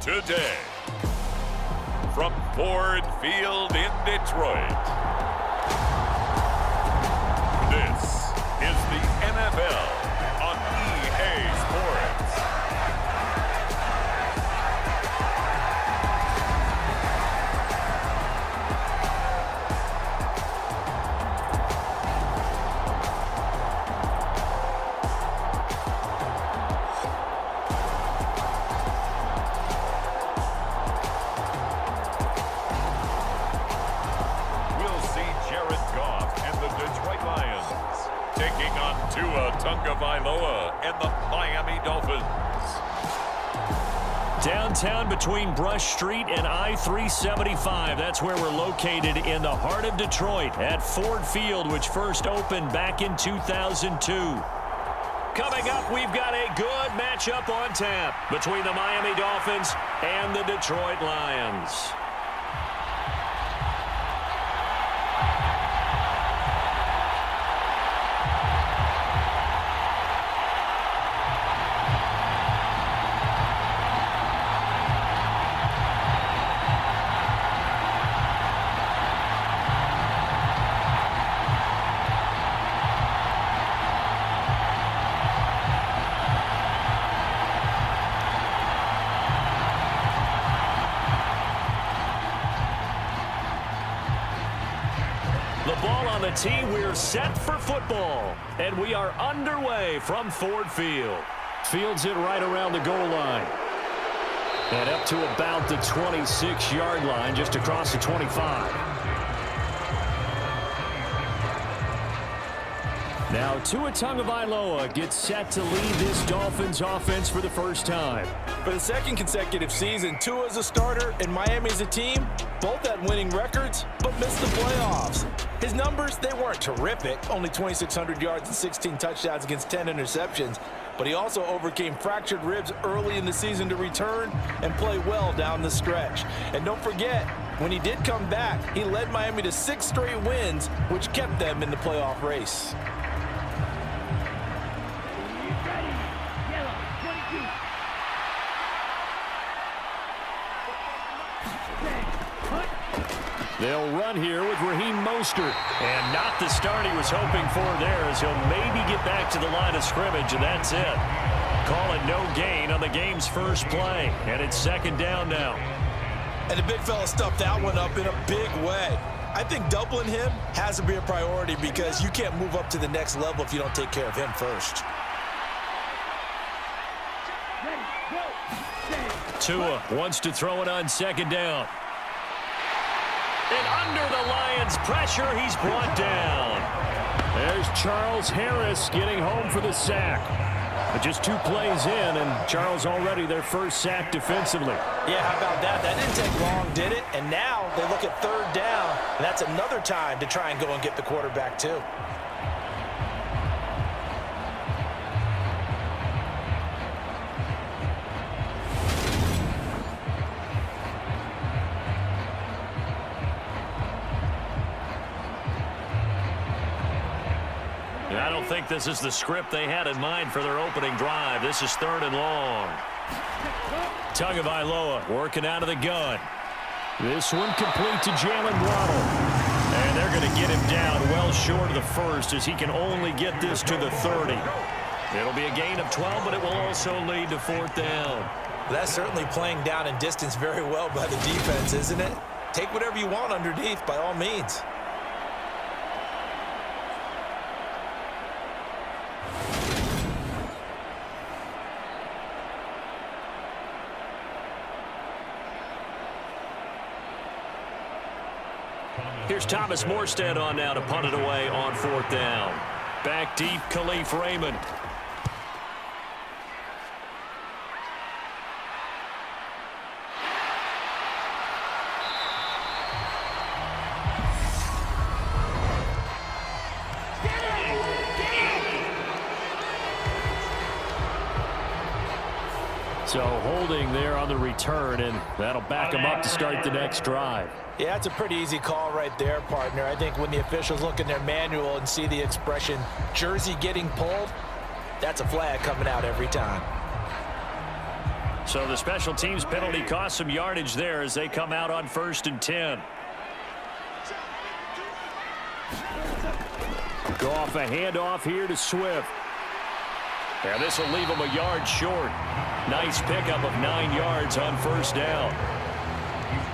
today. From Ford Field in Detroit, this is the NFL on EA Sports. And the Miami Dolphins. Downtown between Brush Street and I-375. That's where we're located in the heart of Detroit at Ford Field, which first opened back in 2002. Coming up, we've got a good matchup on tap between the Miami Dolphins and the Detroit Lions. The team, we're set for football, and we are underway from Ford Field. Fields it right around the goal line. And up to about the 26-yard line, just across the 25. Now Tua Tagovailoa gets set to lead this Dolphins offense for the first time. For the second consecutive season, Tua is a starter and Miami is a team, both at winning records, but missed the playoffs. His numbers, they weren't terrific, only 2,600 yards and 16 touchdowns against 10 interceptions, but he also overcame fractured ribs early in the season to return and play well down the stretch. And don't forget, when he did come back, he led Miami to 6 straight wins, which kept them in the playoff race. They'll run here with Raheem Mostert. And not the start he was hoping for there, as he'll maybe get back to the line of scrimmage, and that's it. Call it no gain on the game's first play. And it's second down now. And the big fella stuffed that one up in a big way. I think doubling him has to be a priority because you can't move up to the next level if you don't take care of him first. Tua wants to throw it on second down. And under the Lions' pressure, he's brought down. There's Charles Harris getting home for the sack. But just 2 plays in, and Charles already their first sack defensively. Yeah, how about that? That didn't take long, did it? And now they look at third down, and that's another time to try and go and get the quarterback, too. I don't think this is the script they had in mind for their opening drive. This is 3rd and long. Tagovailoa working out of the gun. This one complete to Jalen Waddle. And they're going to get him down well short of the first as he can only get this to the 30. It'll be a gain of 12, but it will also lead to 4th down. That's certainly playing down in distance very well by the defense, isn't it? Take whatever you want underneath by all means. Here's Thomas Morstead on now to punt it away on 4th down. Back deep, Khalif Raymond. So holding there on the return, and that'll back them up to start the next drive. Yeah, it's a pretty easy call right there, partner. I think when the officials look in their manual and see the expression jersey getting pulled, that's a flag coming out every time. So the special teams penalty cost some yardage there as they come out on 1st and 10. Goff a handoff here to Swift. And this will leave him a yard short. Nice pickup of 9 yards on 1st down.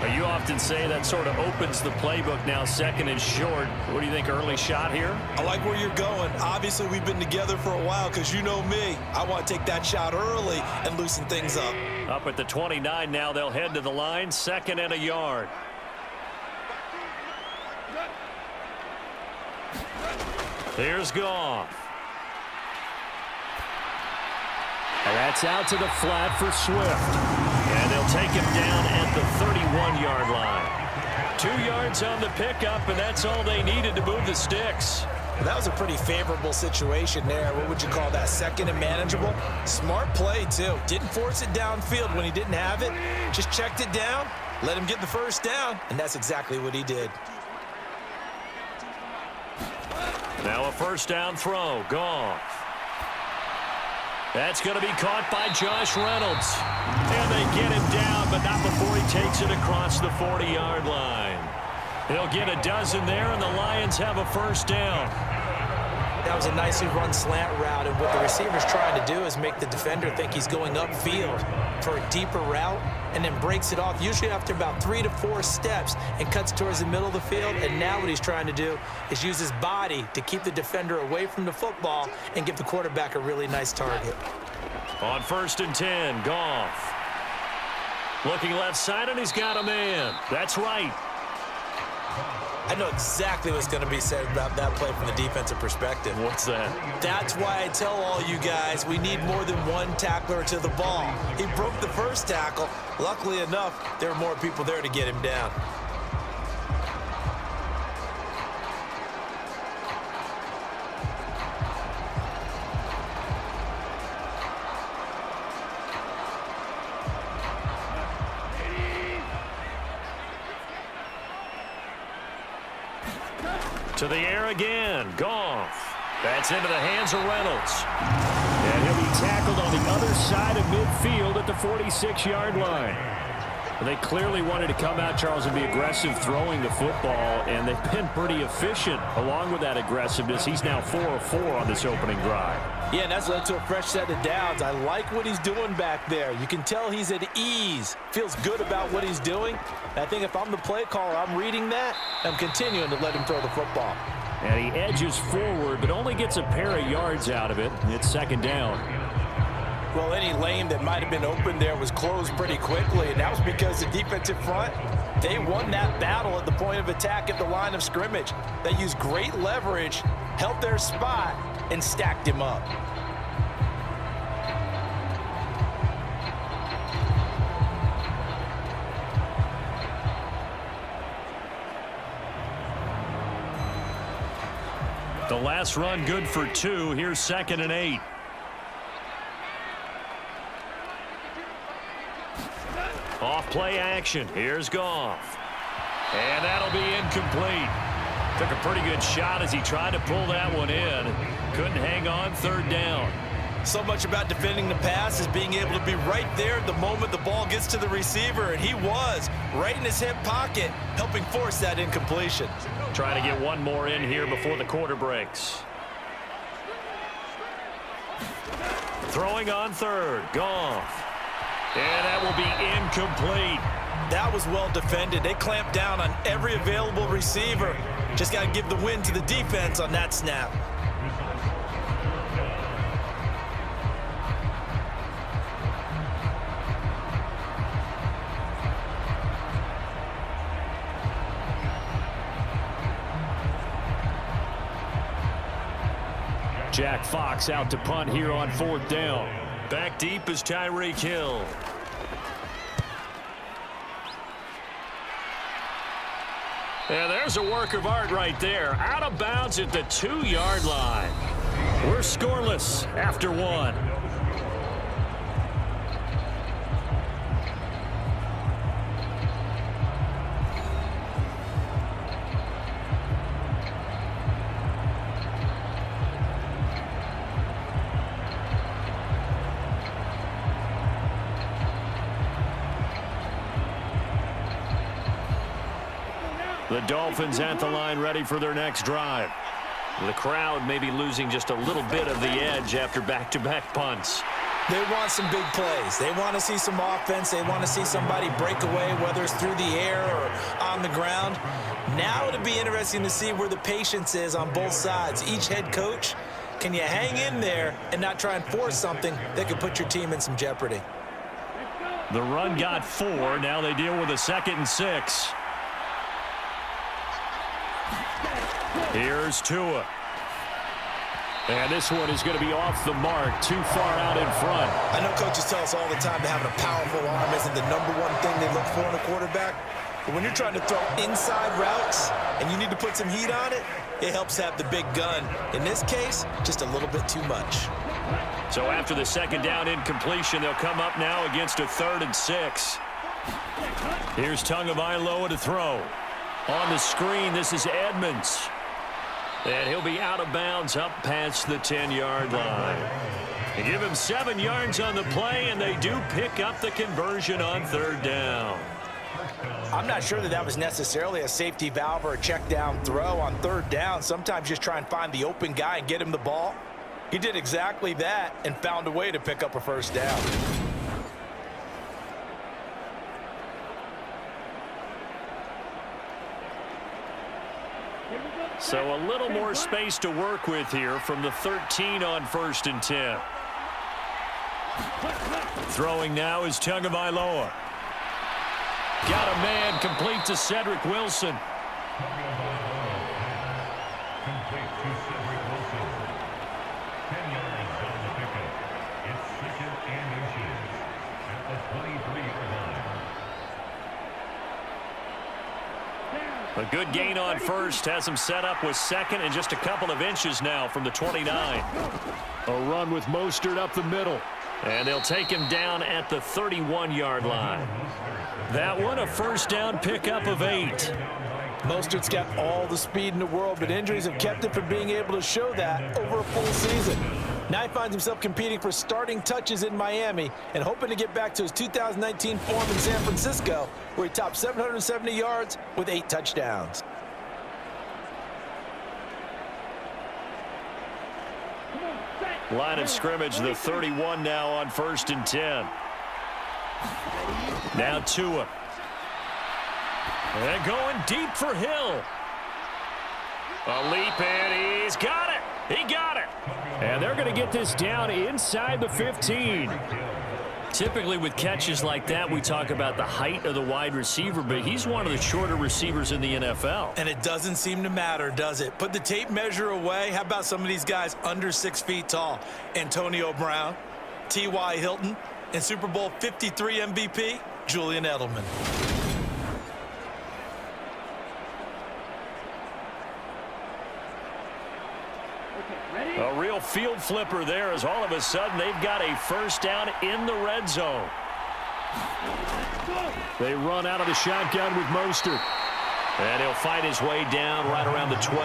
Now, you often say that sort of opens the playbook now, 2nd and short. What do you think, early shot here? I like where you're going. Obviously, we've been together for a while because you know me. I want to take that shot early and loosen things up. Up at the 29 now, they'll head to the line, 2nd and a yard. Here's Goff. And that's out to the flat for Swift. And they'll take him down at the 31-yard line. 2 yards on the pickup, and that's all they needed to move the sticks. That was a pretty favorable situation there. What would you call that? 2nd and manageable? Smart play, too. Didn't force it downfield when he didn't have it. Just checked it down, let him get the 1st down, and that's exactly what he did. Now a 1st down throw. Goff. That's going to be caught by Josh Reynolds. And they get him down, but not before he takes it across the 40-yard line. He'll get a dozen there, and the Lions have a 1st down. That was a nicely run slant route, and what the receiver's trying to do is make the defender think he's going upfield for a deeper route, and then breaks it off, usually after about 3 to 4 steps, and cuts towards the middle of the field. And now what he's trying to do is use his body to keep the defender away from the football and give the quarterback a really nice target. On 1st and 10, Goff. Looking left side, and he's got a man. That's right. I know exactly what's going to be said about that play from the defensive perspective. What's that? That's why I tell all you guys we need more than one tackler to the ball. He broke the 1st tackle. Luckily enough, there were more people there to get him down. To the air again. Goff. That's into the hands of Reynolds. And he'll be tackled on the other side of midfield at the 46-yard line. They clearly wanted to come out, Charles, and be aggressive throwing the football, and they've been pretty efficient along with that aggressiveness. He's now 4 of 4 on this opening drive. Yeah, and that's led to a fresh set of downs. I like what he's doing back there. You can tell he's at ease. Feels good about what he's doing. And I think if I'm the play caller, I'm reading that. I'm continuing to let him throw the football. And he edges forward, but only gets a pair of yards out of it. It's 2nd down. Well, any lane that might have been open there was closed pretty quickly, and that was because the defensive front, they won that battle at the point of attack at the line of scrimmage. They used great leverage, held their spot, and stacked him up. The last run good for 2. Here's 2nd and 8. Off play action. Here's Goff. And that'll be incomplete. Took a pretty good shot as he tried to pull that one in. Couldn't hang on. 3rd down. So much about defending the pass is being able to be right there the moment the ball gets to the receiver, and he was right in his hip pocket, helping force that incompletion. Trying to get one more in here before the quarter breaks. Throwing on 3rd. Goff. And that will be incomplete. That was well defended. They clamped down on every available receiver. Just got to give the win to the defense on that snap. Jack Fox out to punt here on 4th down. Back deep is Tyreek Hill. And there's a work of art right there. Out of bounds at the 2-yard line. We're scoreless after 1. The Dolphins at the line, ready for their next drive. The crowd may be losing just a little bit of the edge after back-to-back punts. They want some big plays. They want to see some offense. They want to see somebody break away, whether it's through the air or on the ground. Now it'll be interesting to see where the patience is on both sides. Each head coach, can you hang in there and not try and force something that could put your team in some jeopardy? The run got 4. Now they deal with a 2nd and 6. Here's Tua. And this one is going to be off the mark, too far out in front. I know coaches tell us all the time that having a powerful arm isn't the #1 thing they look for in a quarterback. But when you're trying to throw inside routes and you need to put some heat on it, it helps have the big gun. In this case, just a little bit too much. So after the 2nd down incompletion, they'll come up now against a 3rd and 6. Here's Tagovailoa to throw. On the screen, this is Edmonds. And he'll be out of bounds up past the 10-yard line. They give him 7 yards on the play, and they do pick up the conversion on 3rd down. I'm not sure that was necessarily a safety valve or a check down throw on 3rd down. Sometimes just try and find the open guy and get him the ball. He did exactly that and found a way to pick up a 1st down. So a little more space to work with here from the 13 on 1st and 10. Throwing now is Tagovailoa. Got a man complete to Cedric Wilson. Complete to Cedric Wilson. 10 yards on the pickup. It's 2nd and inches at the 23-yard line. A good gain on 1st has him set up with 2nd and just a couple of inches now from the 29. A run with Mostert up the middle. And they'll take him down at the 31-yard line. That one a 1st down pickup of 8. Mostert's got all the speed in the world, but injuries have kept him from being able to show that over a full season. Now he finds himself competing for starting touches in Miami and hoping to get back to his 2019 form in San Francisco, where he topped 770 yards with 8 touchdowns. Line of scrimmage, the 31 now on 1st and 10. Now Tua. And going deep for Hill. A leap, and he's got it. He got it. And they're going to get this down inside the 15. Typically with catches like that, we talk about the height of the wide receiver, but he's one of the shorter receivers in the NFL. And it doesn't seem to matter, does it? Put the tape measure away. How about some of these guys under 6 feet tall? Antonio Brown, T.Y. Hilton, and Super Bowl 53 MVP, Julian Edelman. A real field flipper there as all of a sudden they've got a 1st down in the red zone. They run out of the shotgun with Mostert. And he'll fight his way down right around the 12.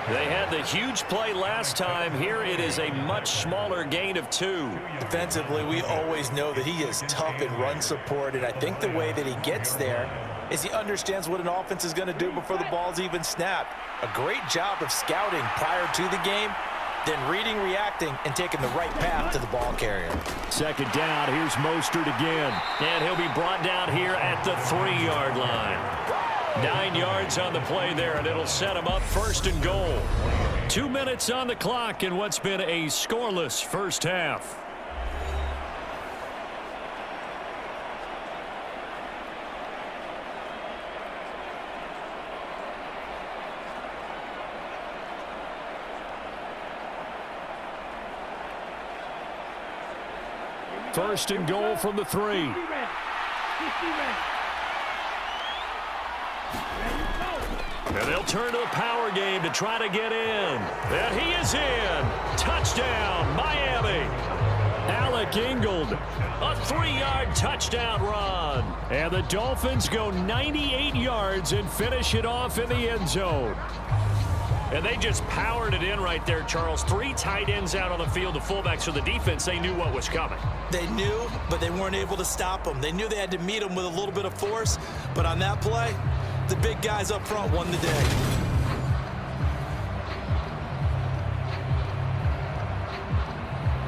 They had the huge play last time. Here it is a much smaller gain of 2. Defensively, we always know that he is tough in run support, and I think the way that he gets there is he understands what an offense is going to do before the ball's even snapped. A great job of scouting prior to the game, then reading, reacting, and taking the right path to the ball carrier. 2nd down, here's Mostert again. And he'll be brought down here at the 3-yard line. 9 yards on the play there, and it'll set him up 1st and goal. 2 minutes on the clock in what's been a scoreless first half. First and goal from the 3. And they'll turn to the power game to try to get in. And he is in. Touchdown, Miami. Alec Ingold, a 3-yard touchdown run. And the Dolphins go 98 yards and finish it off in the end zone. And they just powered it in right there, Charles. 3 tight ends out on the field, the fullbacks for the defense. They knew what was coming. They knew, but they weren't able to stop them. They knew they had to meet them with a little bit of force. But on that play, The big guys up front won the day.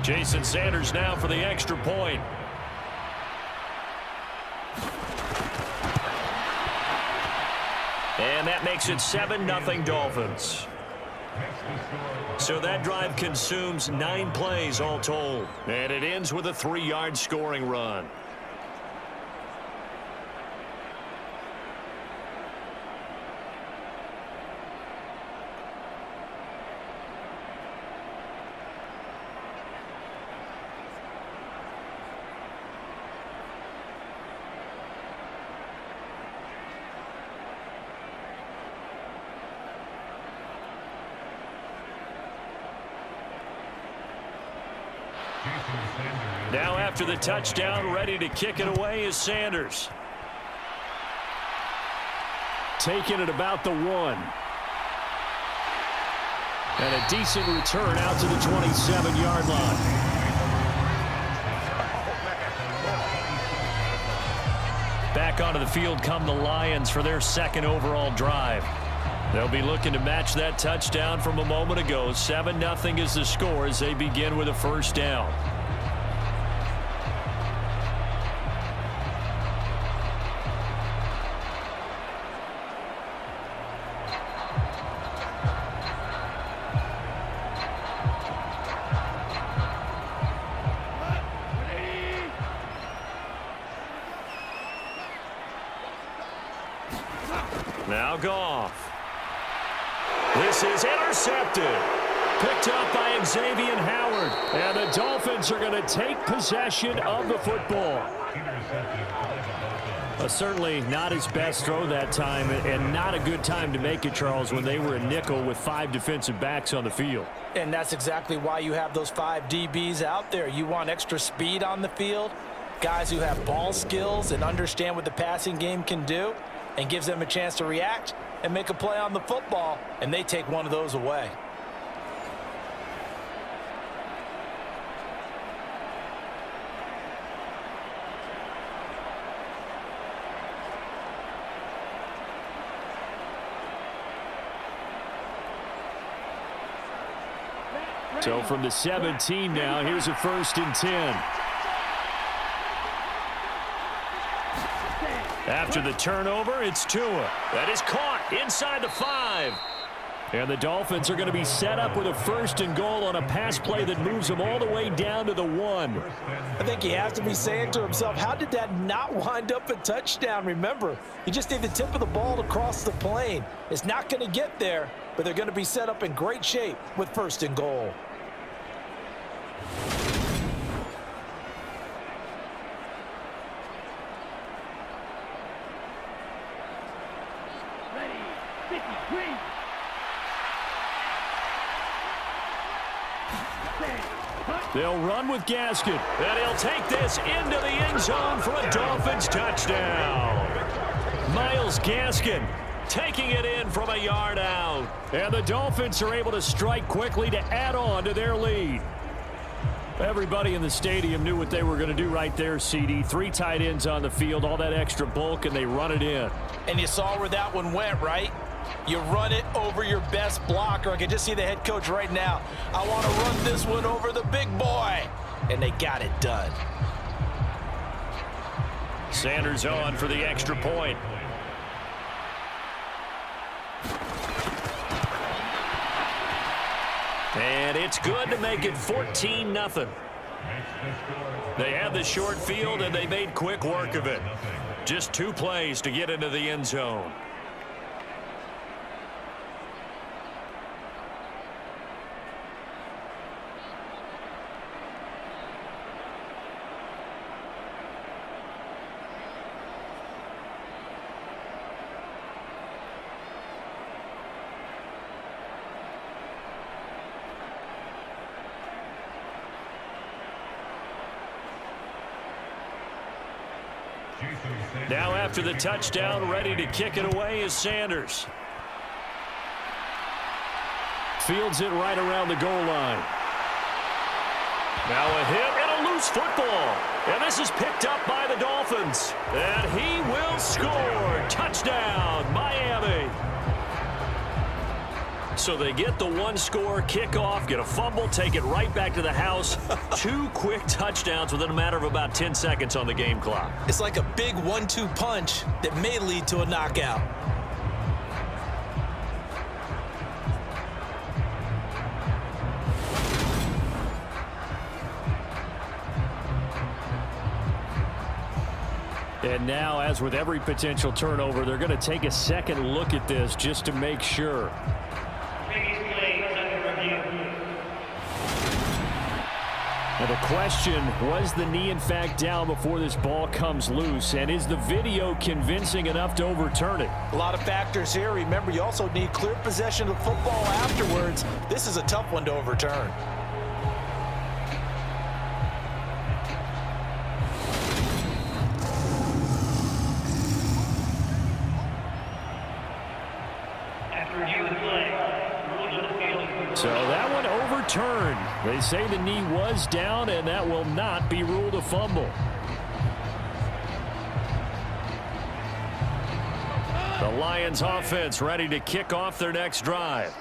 Jason Sanders now for the extra point. And that makes it 7-0 Dolphins. So that drive consumes 9 plays all told. And it ends with a 3-yard scoring run. Now after the touchdown, ready to kick it away is Sanders. Taking it about the 1. And a decent return out to the 27-yard line. Back onto the field come the Lions for their second overall drive. They'll be looking to match that touchdown from a moment ago. 7-0 is the score as they begin with a first down. Now Goff. This is intercepted. Picked up by Xavier Howard. And the Dolphins are going to take possession of the football. Certainly not his best throw that time, and not a good time to make it, Charles, when they were a nickel with 5 defensive backs on the field. And that's exactly why you have those 5 DBs out there. You want extra speed on the field, guys who have ball skills and understand what the passing game can do, and gives them a chance to react and make a play on the football, and they take one of those away. So from the 17 now, here's a 1st and 10. After the turnover, it's Tua. That is caught inside the 5. And the Dolphins are going to be set up with a 1st and goal on a pass play that moves them all the way down to the 1. I think he has to be saying to himself, how did that not wind up a touchdown? Remember, you just need the tip of the ball to cross the plane. It's not going to get there, but they're going to be set up in great shape with 1st and goal. They'll run with Gaskin, and he'll take this into the end zone for a Dolphins touchdown. Myles Gaskin taking it in from a yard out. And the Dolphins are able to strike quickly to add on to their lead. Everybody in the stadium knew what they were going to do right there, CD. 3 tight ends on the field, all that extra bulk, and they run it in. And you saw where that one went, right? You run it over your best blocker. I can just see the head coach right now. I want to run this one over the big boy. And they got it done. Sanders on for the extra point. And it's good to make it 14-0. They had the short field, and they made quick work of it. Just 2 plays to get into the end zone. Now after the touchdown, ready to kick it away is Sanders. Fields it right around the goal line. Now a hit and a loose football. And This is picked up by the Dolphins. And he will score. Touchdown, Miami. So they get the one-score kickoff, get a fumble, take it right back to the house. 2 quick touchdowns within a matter of about 10 seconds on the game clock. It's like a big 1-2 punch that may lead to a knockout. And now, as with every potential turnover, they're going to take a second look at this just to make sure. Now the question, was the knee in fact down before this ball comes loose? And is the video convincing enough to overturn it? A lot of factors here. Remember, you also need clear possession of the football afterwards. This is a tough one to overturn. So that one overturned. They say the knee was down, and that will not be ruled a fumble. The Lions offense ready to kick off their next drive.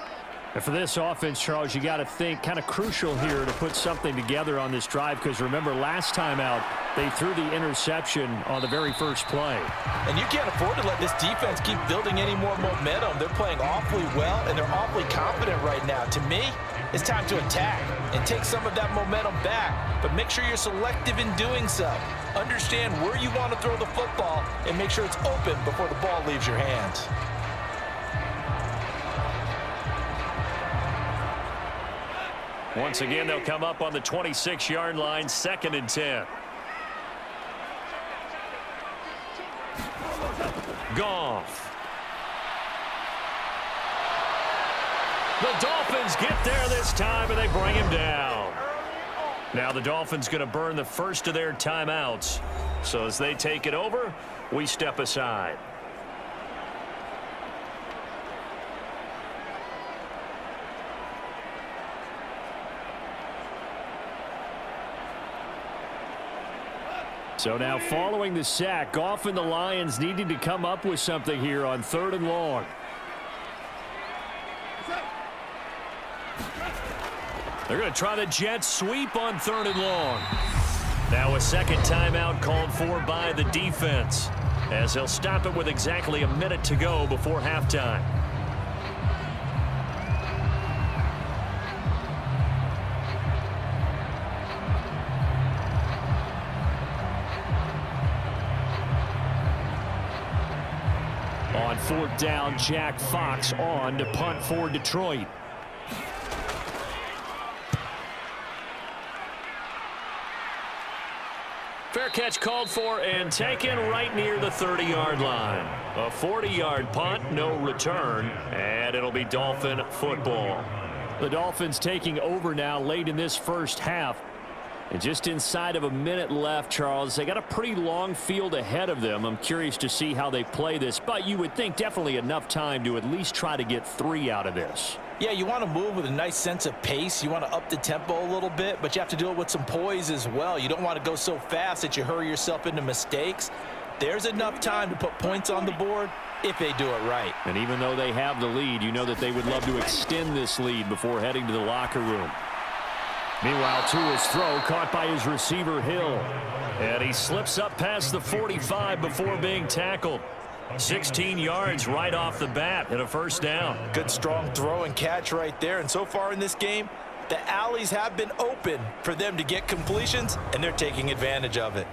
And for this offense, Charles, you got to think kind of crucial here to put something together on this drive, because remember last time out they threw the interception on the very first play. And you can't afford to let this defense keep building any more momentum. They're playing awfully well, and they're awfully confident right now. To me, it's time to attack and take some of that momentum back, but make sure you're selective in doing so. Understand where you want to throw the football and make sure it's open before the ball leaves your hands. Once again, they'll come up on the 26-yard line, 2nd and 10. Goff. The Dolphins get there this time, and they bring him down. Now the Dolphins going to burn the first of their timeouts. So as they take it over, we step aside. So now following the sack, Goff and the Lions needing to come up with something here on 3rd and long. They're going to try the jet sweep on 3rd and long. Now a second timeout called for by the defense, as they'll stop it with exactly a minute to go before halftime. On 4th down, Jack Fox on to punt for Detroit. Fair catch called for and taken right near the 30-yard line. A 40-yard punt, no return, and it'll be Dolphin football. The Dolphins taking over now late in this first half. And just inside of a minute left, Charles, they got a pretty long field ahead of them. I'm curious to see how they play this, but you would think definitely enough time to at least try to get 3 out of this. Yeah, you want to move with a nice sense of pace. You want to up the tempo a little bit, but you have to do it with some poise as well. You don't want to go so fast that you hurry yourself into mistakes. There's enough time to put points on the board if they do it right. And even though they have the lead, you know that they would love to extend this lead before heading to the locker room. Meanwhile, Tua's throw caught by his receiver, Hill. And he slips up past the 45 before being tackled. 16 yards right off the bat and a first down. Good strong throw and catch right there. And so far in this game, the alleys have been open for them to get completions, and they're taking advantage of it.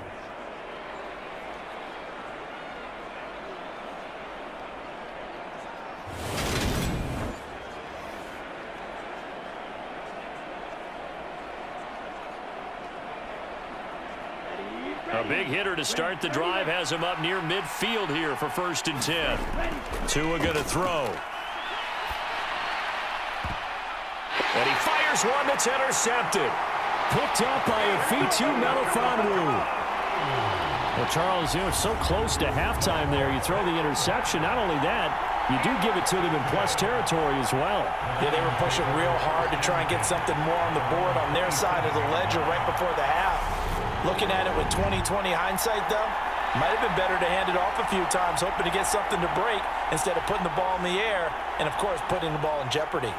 A big hitter to start the drive has him up near midfield here for 1st and 10. Tua going to throw. And he fires one that's intercepted. Picked up by Afitu Melifonwu. Well, Charles, you know, so close to halftime there. You throw the interception. Not only that, you do give it to them in plus territory as well. Yeah, they were pushing real hard to try and get something more on the board on their side of the ledger right before the half. Looking at it with 20/20 hindsight, though, might have been better to hand it off a few times, hoping to get something to break instead of putting the ball in the air and, of course, putting the ball in jeopardy.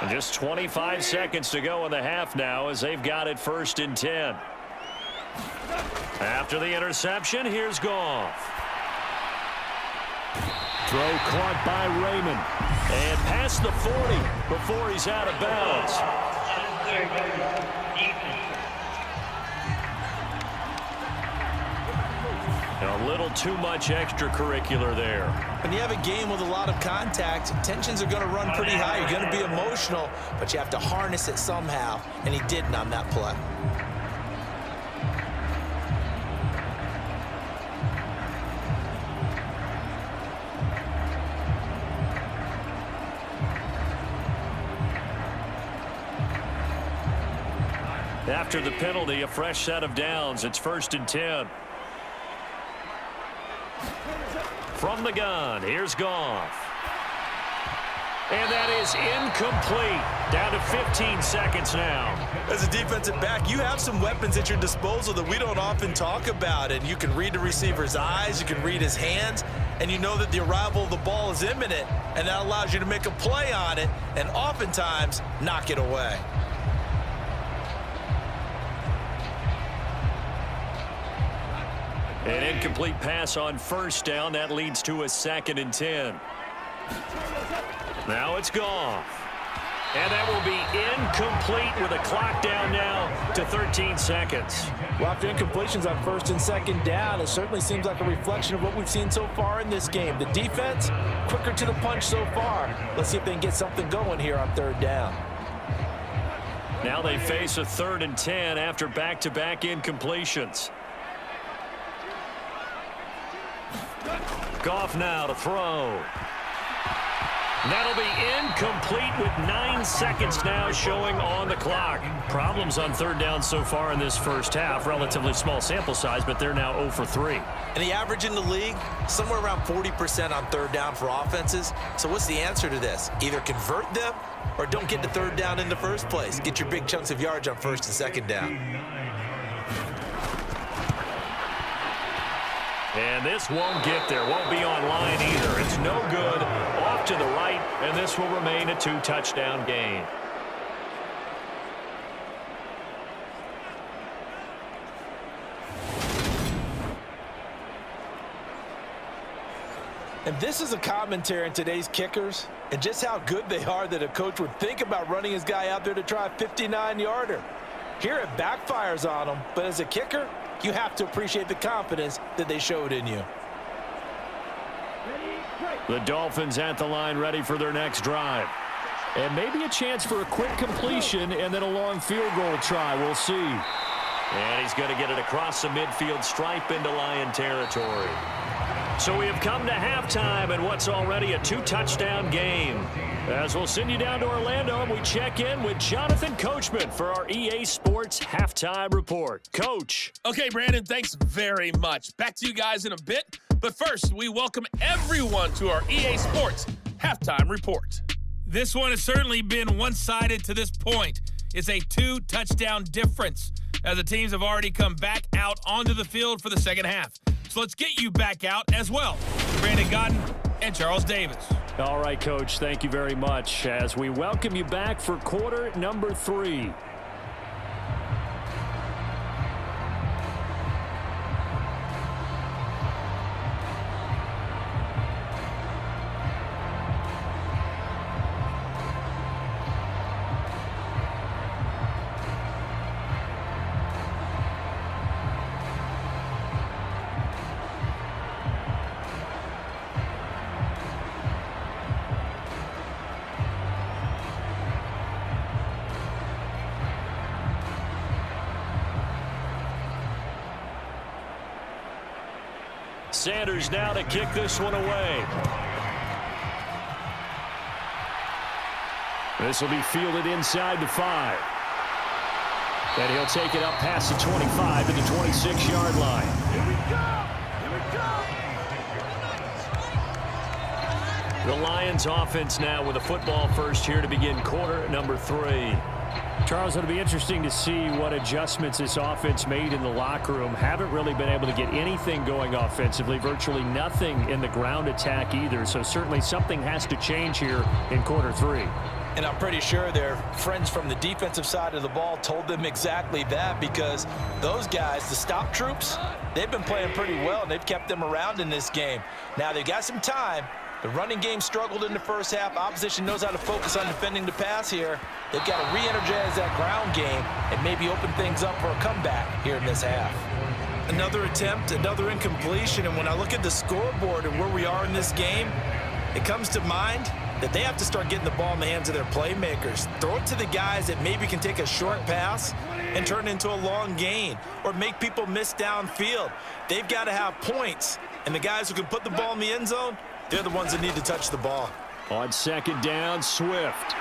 And just 25 seconds to go in the half now as they've got it 1st and 10. After the interception, here's Goff. Throw caught by Raymond. And past the 40 before he's out of bounds. A little too much extracurricular there. When you have a game with a lot of contact, tensions are going to run pretty high. You're going to be emotional, but you have to harness it somehow, and he didn't on that play. After the penalty, a fresh set of downs. It's 1st and 10. From the gun, here's Goff. And that is incomplete. Down to 15 seconds now. As a defensive back, you have some weapons at your disposal that we don't often talk about. And you can read the receiver's eyes, you can read his hands, and you know that the arrival of the ball is imminent, and that allows you to make a play on it and oftentimes knock it away. An incomplete pass on 1st down. That leads to a 2nd and 10. Now it's Goff. And that will be incomplete with a clock down now to 13 seconds. Well, after incompletions on 1st and 2nd down, it certainly seems like a reflection of what we've seen so far in this game. The defense, quicker to the punch so far. Let's see if they can get something going here on 3rd down. Now they face a 3rd and 10 after back-to-back incompletions. Goff now to throw. That'll be incomplete with 9 seconds now showing on the clock. Problems on 3rd down so far in this first half. Relatively small sample size, but they're now 0 for 3. And the average in the league, somewhere around 40% on 3rd down for offenses. So what's the answer to this? Either convert them or don't get to 3rd down in the first place. Get your big chunks of yards on 1st and 2nd down. And this won't get there, won't be online either. It's no good, off to the right, and this will remain a 2-touchdown game. And this is a commentary on today's kickers and just how good they are that a coach would think about running his guy out there to try a 59-yarder. Here it backfires on him, but as a kicker, you have to appreciate the confidence that they showed in you. The Dolphins at the line ready for their next drive. And maybe a chance for a quick completion and then a long field goal try. We'll see. And he's going to get it across the midfield stripe into Lion territory. So we have come to halftime in what's already a 2-touchdown game. As we'll send you down to Orlando, and we check in with Jonathan Coachman for our EA Sports Halftime Report. Coach. Okay, Brandon, thanks very much. Back to you guys in a bit. But first, we welcome everyone to our EA Sports Halftime Report. This one has certainly been one-sided to this point. It's a 2-touchdown difference as the teams have already come back out onto the field for the second half. So let's get you back out as well. Brandon Godden and Charles Davis. All right, Coach, thank you very much as we welcome you back for quarter number 3. Sanders now to kick this one away. This will be fielded inside the 5. And he'll take it up past the 25 to the 26-yard line. Here we go! Here we go! The Lions offense now with a football first here to begin quarter number 3. Charles, it'll be interesting to see what adjustments this offense made in the locker room. Haven't really been able to get anything going offensively, virtually nothing in the ground attack either. So certainly something has to change here in quarter 3. And I'm pretty sure their friends from the defensive side of the ball told them exactly that, because those guys, the stop troops, they've been playing pretty well, and they've kept them around in this game. Now they've got some time. The running game struggled in the first half. Opposition knows how to focus on defending the pass here. They've got to re-energize that ground game and maybe open things up for a comeback here in this half. Another attempt, another incompletion, and when I look at the scoreboard and where we are in this game, it comes to mind that they have to start getting the ball in the hands of their playmakers. Throw it to the guys that maybe can take a short pass and turn it into a long gain or make people miss downfield. They've got to have points, and the guys who can put the ball in the end zone, they're the ones that need to touch the ball. On second down, Swift.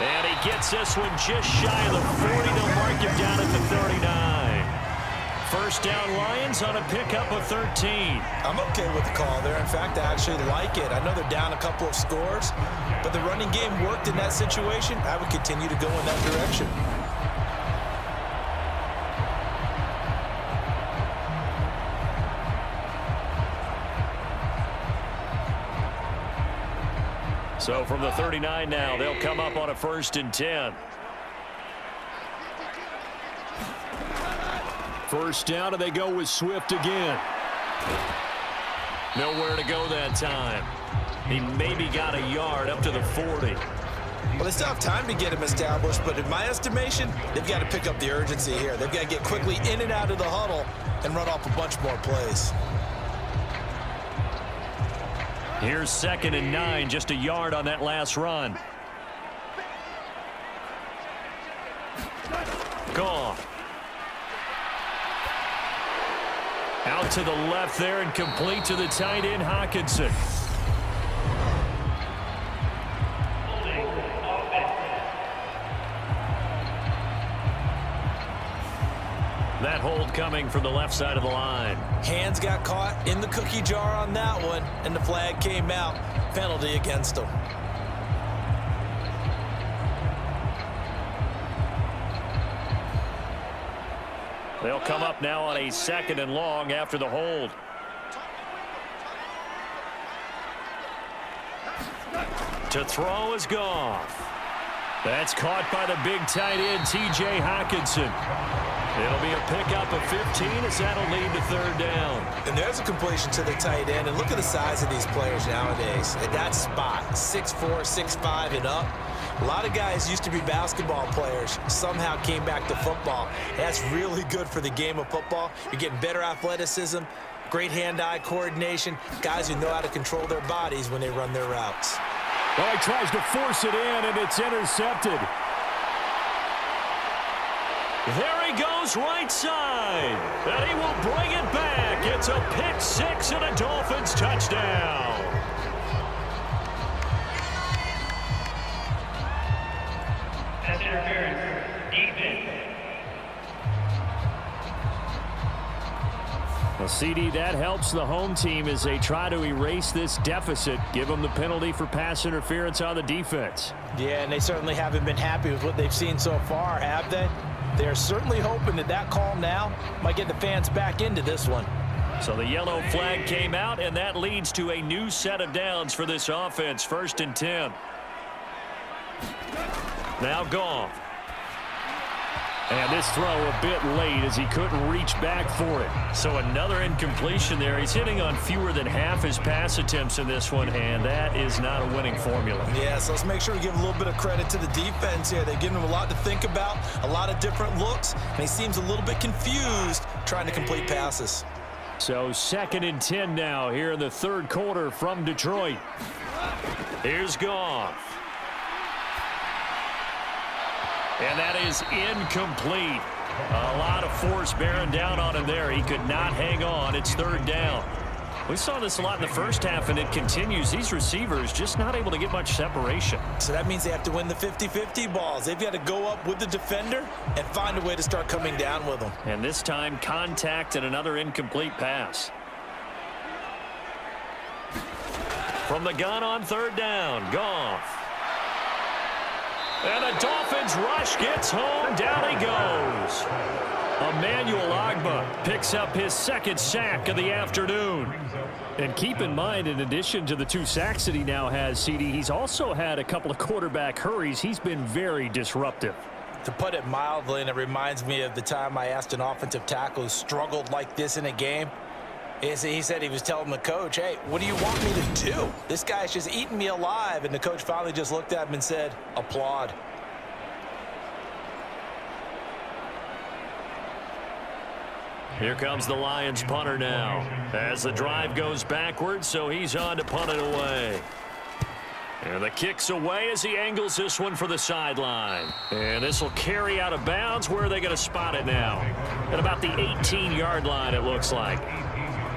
And he gets this one just shy of the 40. They'll mark him down at the 39. First down, Lions on a pickup of 13. I'm okay with the call there. In fact, I actually like it. I know they're down a couple of scores, but the running game worked in that situation. I would continue to go in that direction. So from the 39 now, they'll come up on a 1st and 10. First down, and they go with Swift again. Nowhere to go that time. He maybe got a yard up to the 40. Well, they still have time to get him established, but in my estimation, they've got to pick up the urgency here. They've got to get quickly in and out of the huddle and run off a bunch more plays. Here's 2nd and 9, just a yard on that last run. Gone. Out to the left there and complete to the tight end, Hockenson. That hold coming from the left side of the line. Hands got caught in the cookie jar on that one, and the flag came out. Penalty against them. They'll come up now on a 2nd and long after the hold. To throw is Goff. That's caught by the big tight end, T.J. Hockenson. It'll be a pickup of 15 as that'll lead to 3rd down. And there's a completion to the tight end. And look at the size of these players nowadays. At that spot, 6'4", 6'5", and up. A lot of guys used to be basketball players, somehow came back to football. That's really good for the game of football. You're getting better athleticism, great hand-eye coordination, guys who know how to control their bodies when they run their routes. Well, he tries to force it in, and it's intercepted. There he goes right side, and he will bring it back. It's a pick six and a Dolphins touchdown. Pass interference, defense. Well, CD, that helps the home team as they try to erase this deficit, give them the penalty for pass interference on the defense. Yeah, and they certainly haven't been happy with what they've seen so far, have they? They're certainly hoping that that call now might get the fans back into this one. So the yellow flag came out, and that leads to a new set of downs for this offense. 1st and 10. Now Goff. And this throw a bit late as he couldn't reach back for it. So another incompletion there. He's hitting on fewer than half his pass attempts in this one, and that is not a winning formula. Yeah, so let's make sure we give a little bit of credit to the defense here. They're giving him a lot to think about, a lot of different looks, and he seems a little bit confused trying to complete passes. So 2nd and 10 now here in the 3rd quarter from Detroit. Here's Goff. And that is incomplete. A lot of force bearing down on him there. He could not hang on. It's 3rd down. We saw this a lot in the first half, and it continues. These receivers just not able to get much separation. So that means they have to win the 50-50 balls. They've got to go up with the defender and find a way to start coming down with them. And this time, contact and another incomplete pass. From the gun on third down, Goff. And the Dolphins rush gets home. Down he goes. Emmanuel Ogbah picks up his second sack of the afternoon. And keep in mind, in addition to the 2 sacks that he now has, CD, he's also had a couple of quarterback hurries. He's been very disruptive. To put it mildly, and it reminds me of the time I asked an offensive tackle who struggled like this in a game. He said he was telling the coach, hey, what do you want me to do? This guy's just eating me alive. And the coach finally just looked at him and said, applaud. Here comes the Lions punter now as the drive goes backwards, so he's on to punt it away. And the kick's away as he angles this one for the sideline. And this will carry out of bounds. Where are they going to spot it now? At about the 18-yard line, it looks like.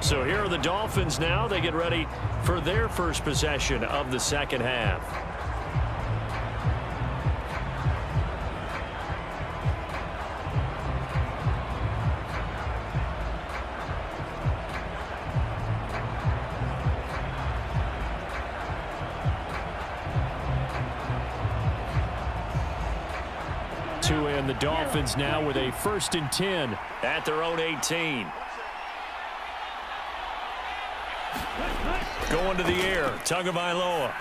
So here are the Dolphins now. They get ready for their first possession of the second half. And the Dolphins now with a 1st and 10 at their own 18. Going to the air, Tagovailoa.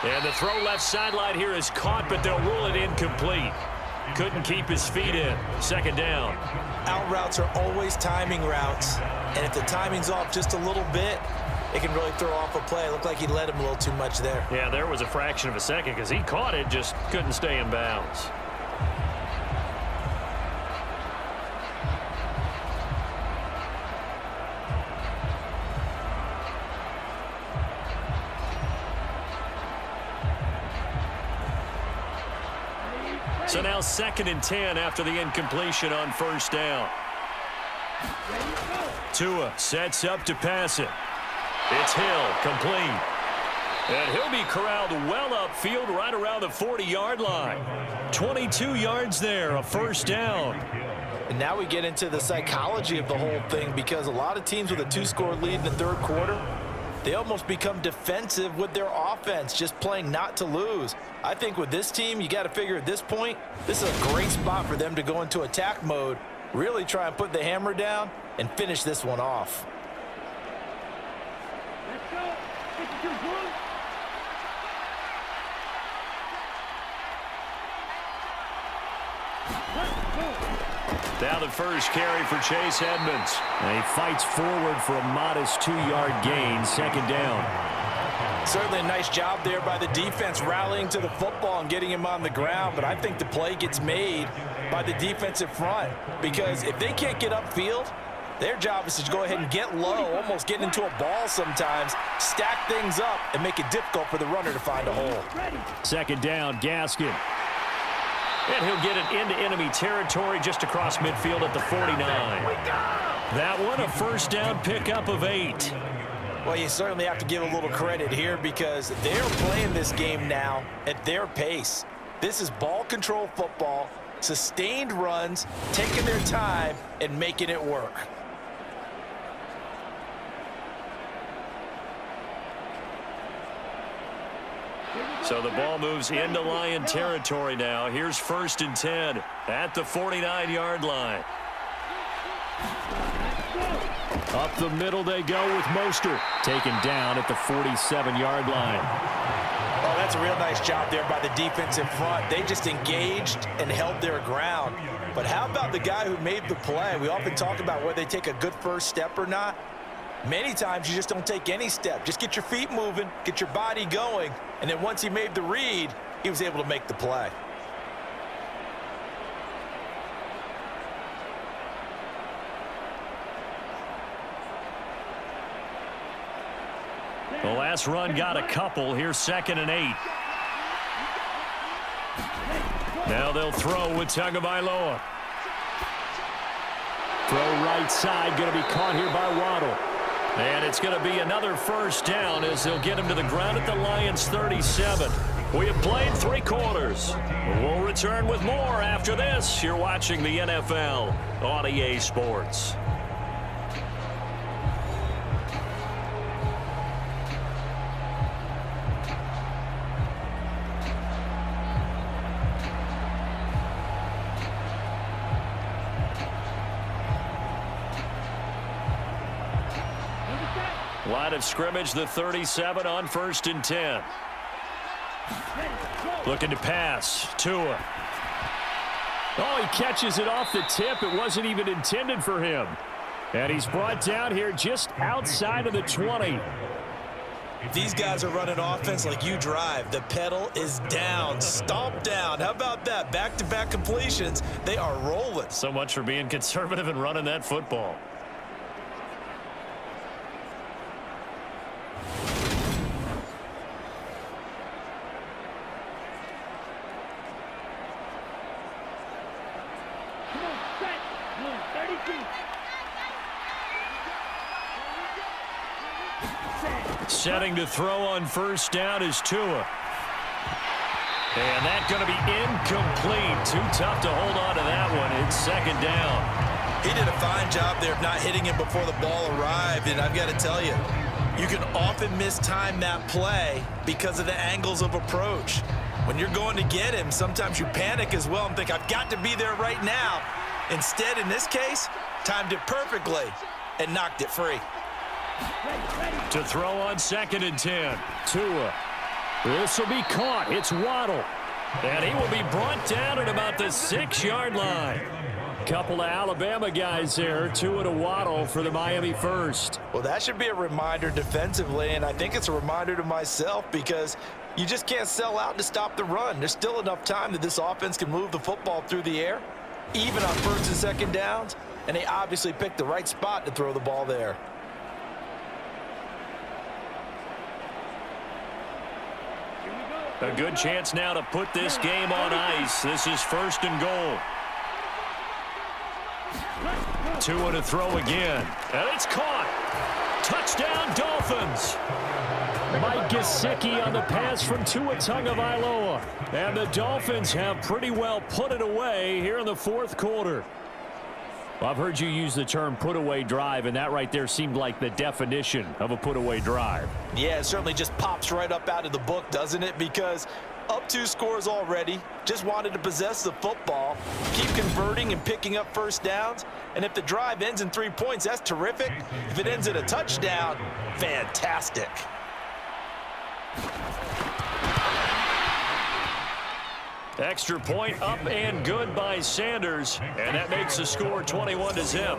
And the throw left sideline here is caught, but they'll rule it incomplete. Couldn't keep his feet in. Second down. Out routes are always timing routes. And if the timing's off just a little bit, it can really throw off a play. It looked like he led him a little too much there. Yeah, there was a fraction of a second because he caught it, just couldn't stay in bounds. So now 2nd and 10 after the incompletion on 1st down. Tua sets up to pass it. It's Hill, complete. And he'll be corralled well upfield right around the 40-yard line. 22 yards there, a 1st down. And now we get into the psychology of the whole thing, because a lot of teams with a 2-score lead in the 3rd quarter, they almost become defensive with their offense, just playing not to lose. I think with this team, you got to figure at this point, this is a great spot for them to go into attack mode, really try and put the hammer down and finish this one off. Now the first carry for Chase Edmonds. And he fights forward for a modest 2-yard gain, 2nd down. Certainly a nice job there by the defense rallying to the football and getting him on the ground, but I think the play gets made by the defensive front, because if they can't get upfield, their job is to go ahead and get low, almost get into a ball sometimes, stack things up, and make it difficult for the runner to find a hole. 2nd down, Gaskin. And he'll get it into enemy territory just across midfield at the 49. That one, a 1st down pickup of 8. Well, you certainly have to give a little credit here, because they're playing this game now at their pace. This is ball control football, sustained runs, taking their time, and making it work. So the ball moves into Lion territory now. Here's 1st and 10 at the 49-yard line. Up the middle they go with Mostert, taken down at the 47-yard line. Oh, that's a real nice job there by the defensive front. They just engaged and held their ground. But how about the guy who made the play? We often talk about whether they take a good first step or not. Many times you just don't take any step. Just get your feet moving, get your body going, and then once he made the read, he was able to make the play. The last run got a couple. Here's 2nd and 8. Now they'll throw with Tagovailoa. Throw right side, going to be caught here by Waddle. And it's going to be another first down as they'll get him to the ground at the Lions' 37. We have played 3 quarters. We'll return with more after this. You're watching the NFL on EA Sports. Line of scrimmage, the 37 on 1st and 10. Looking to pass. Tua. Oh, he catches it off the tip. It wasn't even intended for him. And he's brought down here just outside of the 20. These guys are running offense like you drive. The pedal is down, stomp down. How about that? Back-to-back completions. They are rolling. So much for being conservative and running that football. Setting to throw on 1st down is Tua. And that's going to be incomplete. Too tough to hold on to that one. It's 2nd down. He did a fine job there of not hitting him before the ball arrived. And I've got to tell you, you can often mistime that play because of the angles of approach. When you're going to get him, sometimes you panic as well and think, I've got to be there right now. Instead, in this case, timed it perfectly and knocked it free. To throw on 2nd and 10. Tua. This will be caught. It's Waddle. And he will be brought down at about the 6-yard line. Couple of Alabama guys there. Tua to Waddle for the Miami first. Well, that should be a reminder defensively, and I think it's a reminder to myself because you just can't sell out to stop the run. There's still enough time that this offense can move the football through the air, even on 1st and 2nd downs, and they obviously picked the right spot to throw the ball there. A good chance now to put this game on ice. This is 1st and goal. Tua to throw again. And it's caught. Touchdown, Dolphins. Mike Gesicki on the pass from Tua Tagovailoa. And the Dolphins have pretty well put it away here in the 4th quarter. Well, I've heard you use the term put-away drive, and that right there seemed like the definition of a put-away drive. Yeah, it certainly just pops right up out of the book, doesn't it? Because up 2 scores already, just wanted to possess the football, keep converting and picking up 1st downs. And if the drive ends in 3 points, that's terrific. If it ends in a touchdown, fantastic. Extra point up and good by Sanders, and that makes the score 21-0.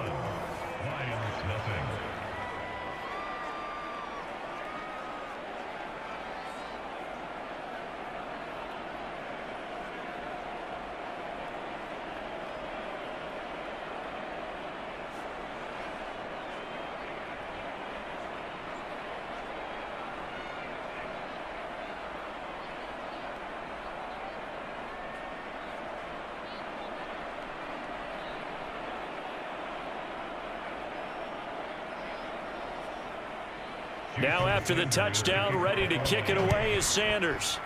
Now after the touchdown, ready to kick it away is Sanders.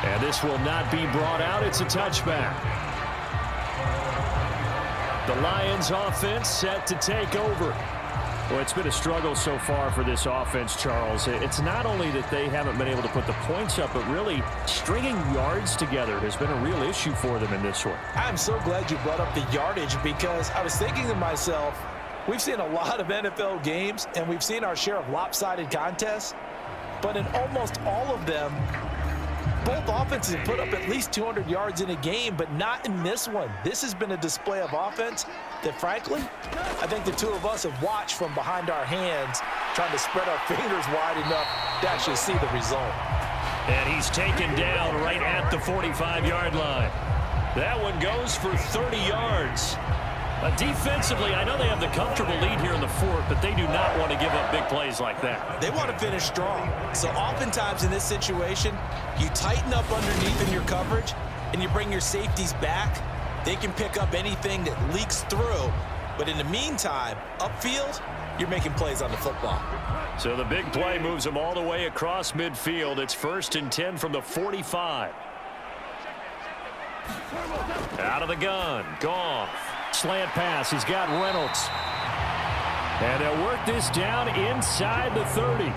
And this will not be brought out. It's a touchback. The Lions offense set to take over. Well, it's been a struggle so far for this offense, Charles. It's not only that they haven't been able to put the points up, but really stringing yards together has been a real issue for them in this one. I'm so glad you brought up the yardage because I was thinking to myself, we've seen a lot of NFL games and we've seen our share of lopsided contests, but in almost all of them, both offenses have put up at least 200 yards in a game, but not in this one. This has been a display of offense that, frankly, I think the two of us have watched from behind our hands, trying to spread our fingers wide enough to actually see the result. And he's taken down right at the 45-yard line. That one goes for 30 yards. Defensively, I know they have the comfortable lead here in the 4th, but they do not want to give up big plays like that. They want to finish strong. So oftentimes in this situation, you tighten up underneath in your coverage, and you bring your safeties back, They can pick up anything that leaks through. But in the meantime, upfield, you're making plays on the football. So the big play moves them all the way across midfield. It's 1st and 10 from the 45. Out of the gun. Goff. Slant pass. He's got Reynolds. And they'll work this down inside the 30.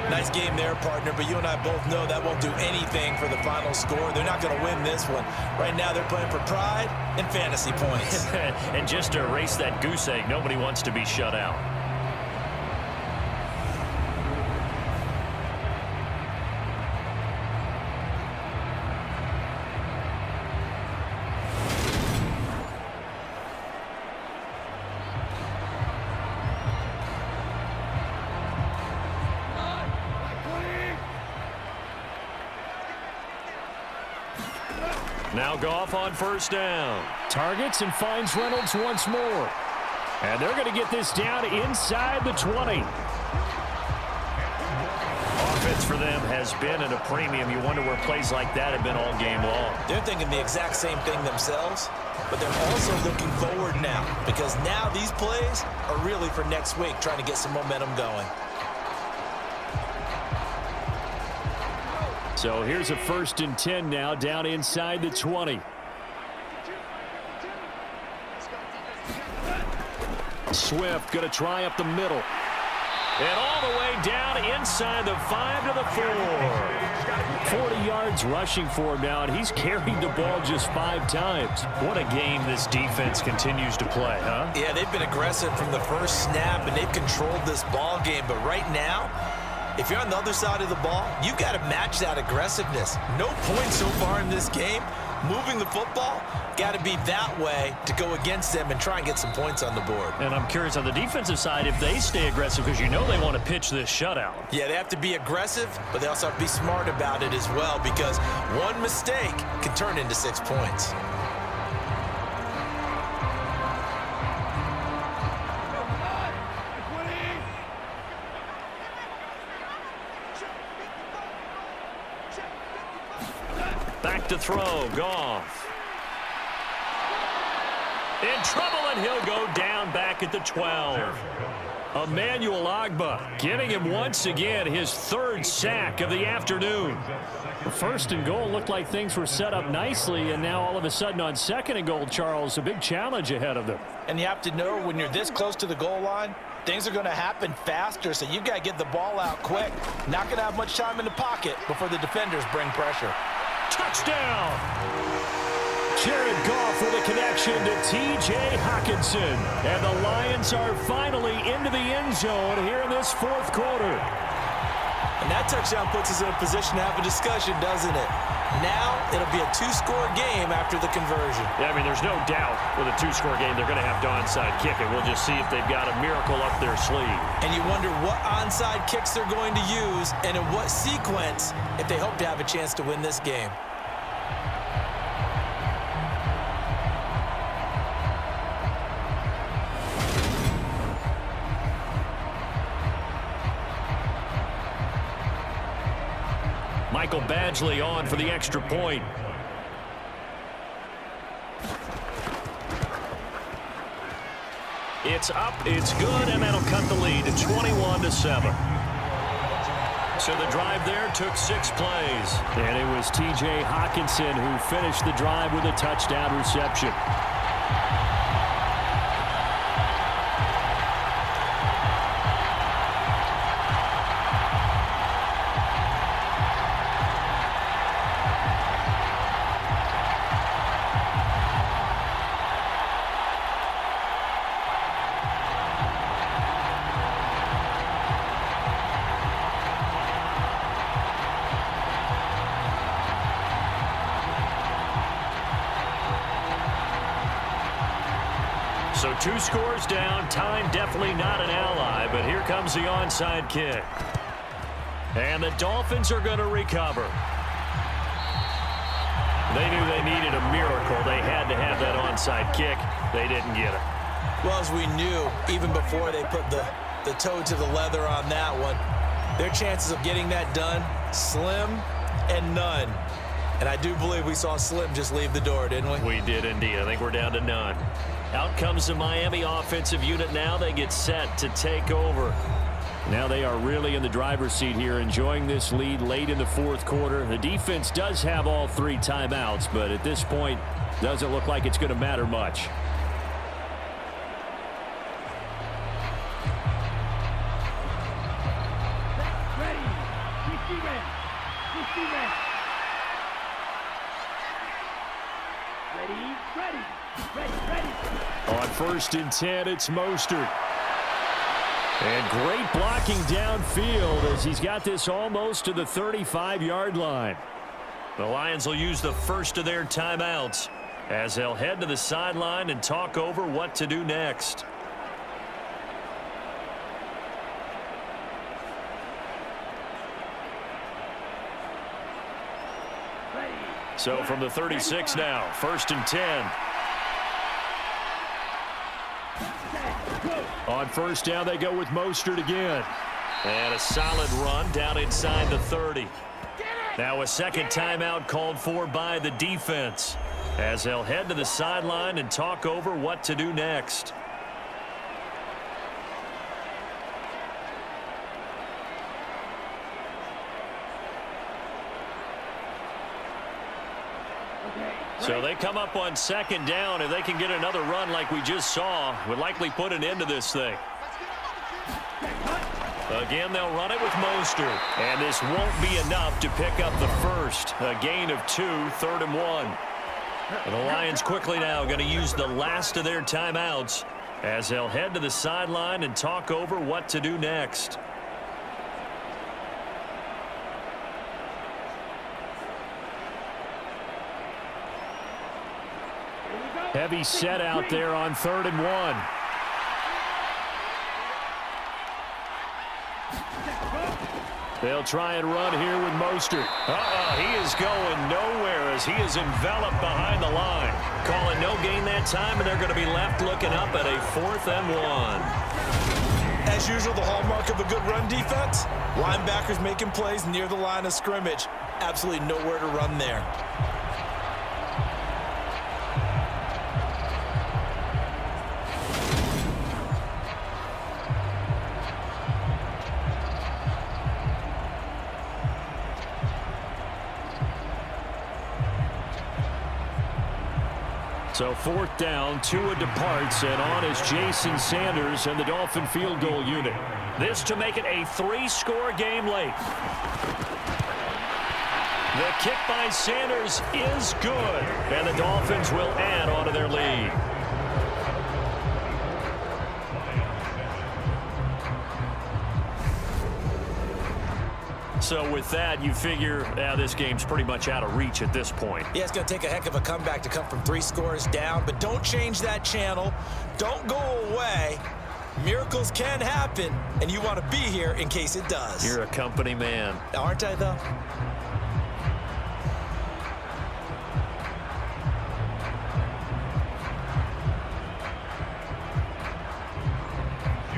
Nice game there, partner, but you and I both know that won't do anything for the final score. They're not going to win this one. Right now, they're playing for pride and fantasy points. And just to erase that goose egg, nobody wants to be shut out. Now Goff on 1st down. Targets and finds Reynolds once more. And they're going to get this down inside the 20. Offense for them has been at a premium. You wonder where plays like that have been all game long. They're thinking the exact same thing themselves, but they're also looking forward now because now these plays are really for next week, trying to get some momentum going. So here's a 1st and 10 now down inside the 20. Swift going to try up the middle. And all the way down inside the 5 to the 4. 40 yards rushing for him now, and he's carried the ball just 5 times. What a game this defense continues to play, huh? Yeah, they've been aggressive from the first snap, and they've controlled this ball game. But right now, if you're on the other side of the ball, you've got to match that aggressiveness. No points so far in this game. Moving the football, got to be that way to go against them and try and get some points on the board. And I'm curious on the defensive side if they stay aggressive because you know they want to pitch this shutout. Yeah, they have to be aggressive, but they also have to be smart about it as well because one mistake can turn into 6 points. Back to throw, Goff. In trouble, and he'll go down back at the 12. Emmanuel Ogbah giving him once again his 3rd sack of the afternoon. 1st and goal looked like things were set up nicely, and now all of a sudden on 2nd and goal, Charles, a big challenge ahead of them. And you have to know when you're this close to the goal line, things are going to happen faster, so you've got to get the ball out quick. Not going to have much time in the pocket before the defenders bring pressure. Touchdown! Jared Goff with a connection to T.J. Hockenson. And the Lions are finally into the end zone here in this 4th quarter. And that touchdown puts us in a position to have a discussion, doesn't it? Now it'll be a 2-score game after the conversion. Yeah, I mean, there's no doubt with a 2-score game they're going to have to onside kick it. We'll just see if they've got a miracle up their sleeve. And you wonder what onside kicks they're going to use and in what sequence if they hope to have a chance to win this game. Michael Badgley on for the extra point. It's up, it's good, and that'll cut the lead to 21-7. So the drive there took 6 plays. And it was T.J. Hockenson who finished the drive with a touchdown reception. So 2 scores down, time definitely not an ally, but here comes the onside kick. And the Dolphins are going to recover. They knew they needed a miracle. They had to have that onside kick. They didn't get it. Well, as we knew, even before they put the toe to the leather on that one, their chances of getting that done, slim and none. And I do believe we saw Slim just leave the door, didn't we? We did indeed. I think we're down to none. Out comes the Miami offensive unit now. They get set to take over. Now they are really in the driver's seat here, enjoying this lead late in the fourth quarter. The defense does have all 3 timeouts, but at this point, doesn't look like it's going to matter much. On 1st and 10, it's Mostert. And great blocking downfield as he's got this almost to the 35-yard line. The Lions will use the first of their timeouts as they'll head to the sideline and talk over what to do next. So from the 36 now, 1st and 10. On 1st down, they go with Mostert again. And a solid run down inside the 30. Now a second timeout called for by the defense as they'll head to the sideline and talk over what to do next. So they come up on 2nd down. If they can get another run like we just saw, would likely put an end to this thing. Again, they'll run it with Mostert. And this won't be enough to pick up the first. A gain of 2, 3rd and 1. And the Lions quickly now going to use the last of their timeouts as they'll head to the sideline and talk over what to do next. Heavy set out there on 3rd and 1. They'll try and run here with Mostert. He is going nowhere as he is enveloped behind the line. Calling no gain that time, and they're going to be left looking up at a 4th and 1. As usual, the hallmark of a good run defense, linebackers making plays near the line of scrimmage. Absolutely nowhere to run there. So 4th down, Tua departs, and on is Jason Sanders and the Dolphin field goal unit. This to make it a 3-score game late. The kick by Sanders is good, and the Dolphins will add on to their lead. So with that, you figure this game's pretty much out of reach at this point. Yeah, it's going to take a heck of a comeback to come from 3 scores down, but don't change that channel. Don't go away. Miracles can happen, and you want to be here in case it does. You're a company man. Aren't I, though?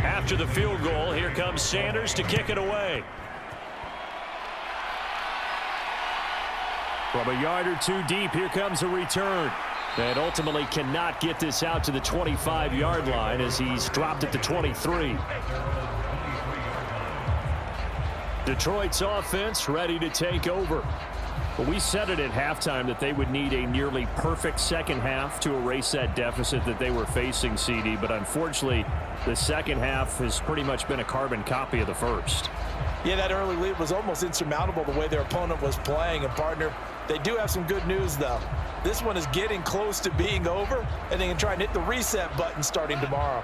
After the field goal, here comes Sanders to kick it away. From a yard or 2 deep, here comes a return. And ultimately cannot get this out to the 25-yard line as he's dropped at the 23. Detroit's offense ready to take over. But we said it at halftime that they would need a nearly perfect second half to erase that deficit that they were facing, CD. But unfortunately, the second half has pretty much been a carbon copy of the first. Yeah, that early lead was almost insurmountable the way their opponent was playing. And, partner, they do have some good news, though. This one is getting close to being over, and they can try and hit the reset button starting tomorrow.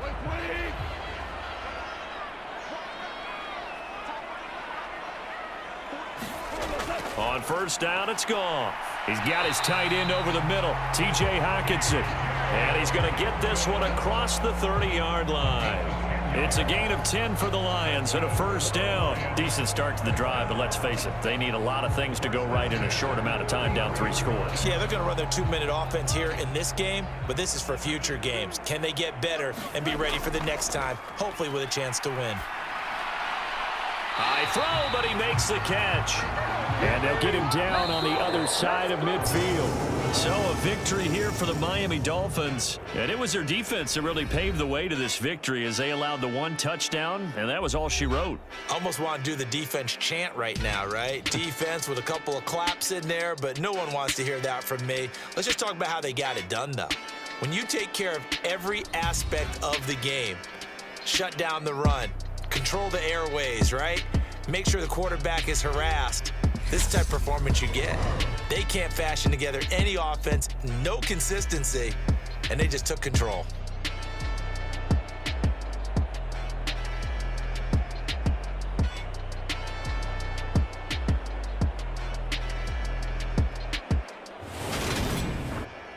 On 1st down, it's gone. He's got his tight end over the middle, T.J. Hockenson. And he's going to get this one across the 30-yard line. It's a gain of 10 for the Lions and a 1st down. Decent start to the drive, but let's face it, they need a lot of things to go right in a short amount of time down 3 scores. Yeah, they're going to run their 2-minute offense here in this game, but this is for future games. Can they get better and be ready for the next time, hopefully with a chance to win? High throw, but he makes the catch. And they'll get him down on the other side of midfield. So a victory here for the Miami Dolphins. And it was their defense that really paved the way to this victory as they allowed the one touchdown, and that was all she wrote. Almost want to do the defense chant right now, right? Defense with a couple of claps in there, but no one wants to hear that from me. Let's just talk about how they got it done, though. When you take care of every aspect of the game, shut down the run, control the airways, right? Make sure the quarterback is harassed. This is the type of performance you get. They can't fashion together any offense, no consistency, and they just took control.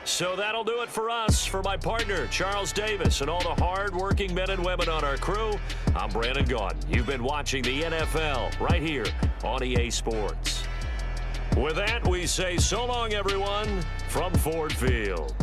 So that'll do it for us. For my partner, Charles Davis, and all the hard-working men and women on our crew, I'm Brandon Gaudin. You've been watching the NFL right here on EA Sports. With that, we say so long, everyone, from Ford Field.